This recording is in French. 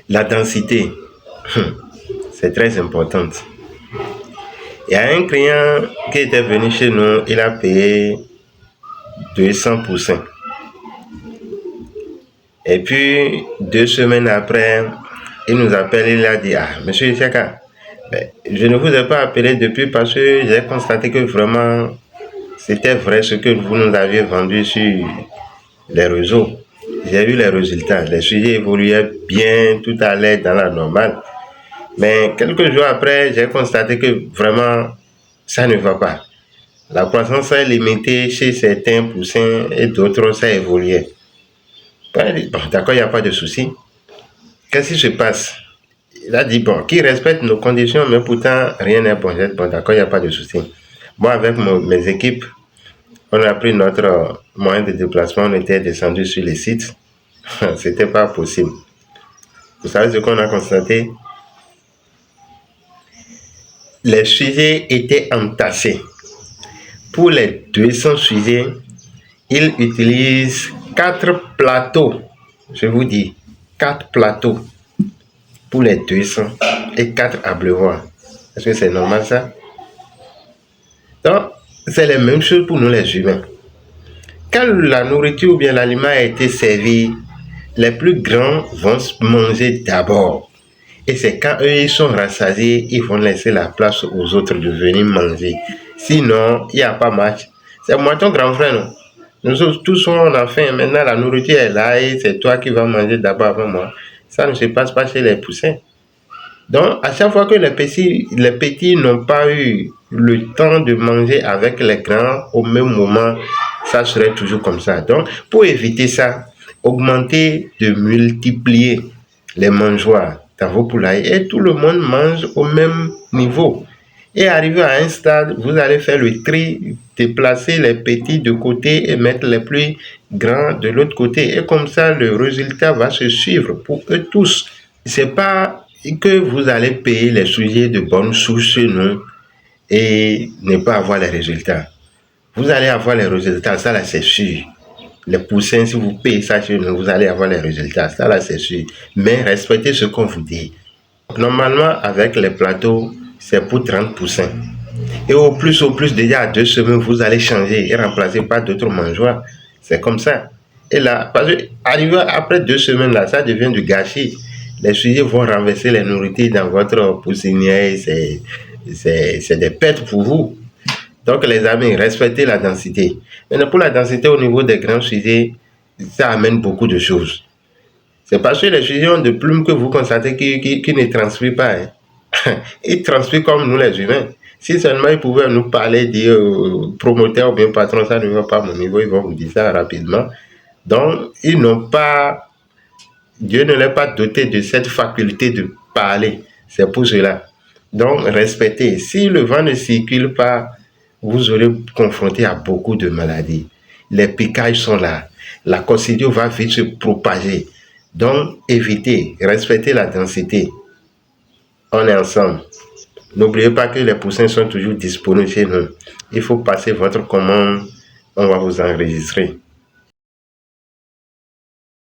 La densité, c'est très importante. Il y a un client qui était venu chez nous, il a payé 200%. Et puis, 2 semaines après, il nous appelle, il a dit, monsieur Isaka, je ne vous ai pas appelé depuis parce que j'ai constaté que vraiment, c'était vrai ce que vous nous aviez vendu sur les réseaux. J'ai vu les résultats, les sujets évoluaient bien, tout allait dans la normale. Mais quelques jours après, j'ai constaté que vraiment, ça ne va pas. La croissance est limitée chez certains poussins et d'autres, ça évoluait. Bon, d'accord, il n'y a pas de souci. Qu'est-ce qui se passe? Il a dit, bon, qui respecte nos conditions, mais pourtant, rien n'est bon. Bon, d'accord, il n'y a pas de souci. Moi, avec mes équipes, on a pris notre moyen de déplacement, on était descendu sur les sites. C'était pas possible. Vous savez ce qu'on a constaté? Les sujets étaient entassés. Pour les 200 sujets, ils utilisent 4 plateaux. Je vous dis, 4 plateaux pour les 200 et 4 abreuvoirs. Est-ce que c'est normal ça? Donc, c'est la même chose pour nous les humains. Quand la nourriture ou bien l'aliment a été servi, les plus grands vont manger d'abord. Et c'est quand eux ils sont rassasiés, ils vont laisser la place aux autres de venir manger. Sinon, il n'y a pas match. C'est moi ton grand frère, non? Nous tous on a faim. Maintenant, la nourriture est là et c'est toi qui vas manger d'abord avant moi. Ça ne se passe pas chez les poussins. Donc, à chaque fois que les petits n'ont pas eu le temps de manger avec les grands au même moment, ça serait toujours comme ça. Donc, pour éviter ça, augmenter, de multiplier les mangeoires dans vos poulaillers et tout le monde mange au même niveau. Et arrivé à un stade, vous allez faire le tri, déplacer les petits de côté et mettre les plus grands de l'autre côté. Et comme ça, le résultat va se suivre pour eux tous. C'est pas que vous allez payer les sujets de bonne souche chez nous et ne pas avoir les résultats. Vous allez avoir les résultats, ça là c'est sûr. Les poussins, si vous payez ça chez nous, vous allez avoir les résultats, ça là c'est sûr. Mais respectez ce qu'on vous dit. Normalement, avec les plateaux, c'est pour 30 poussins. Et au plus, déjà à 2 semaines, vous allez changer et remplacer par d'autres mangeoires. C'est comme ça. Et là, parce que arrivé après 2 semaines, là, ça devient du gâchis. Les sujets vont renverser les nourritures dans votre poussinière. C'est des pertes pour vous. Donc, les amis, respectez la densité. Maintenant, pour la densité au niveau des grands sujets, ça amène beaucoup de choses. C'est parce que les sujets ont de plumes que vous constatez qu'ils ne transmirent pas. Ils transmirent comme nous les humains. Si seulement ils pouvaient nous parler, dire promoteur ou bien patron, ça ne va pas à mon niveau, ils vont vous dire ça rapidement. Donc, ils n'ont pas, Dieu ne les a pas doté de cette faculté de parler. C'est pour cela. Donc, respectez. Si le vent ne circule pas, vous aurez confronté à beaucoup de maladies. Les piquages sont là. La coccidio va vite se propager. Donc, évitez, respectez la densité. On est ensemble. N'oubliez pas que les poussins sont toujours disponibles chez nous. Il faut passer votre commande, on va vous enregistrer.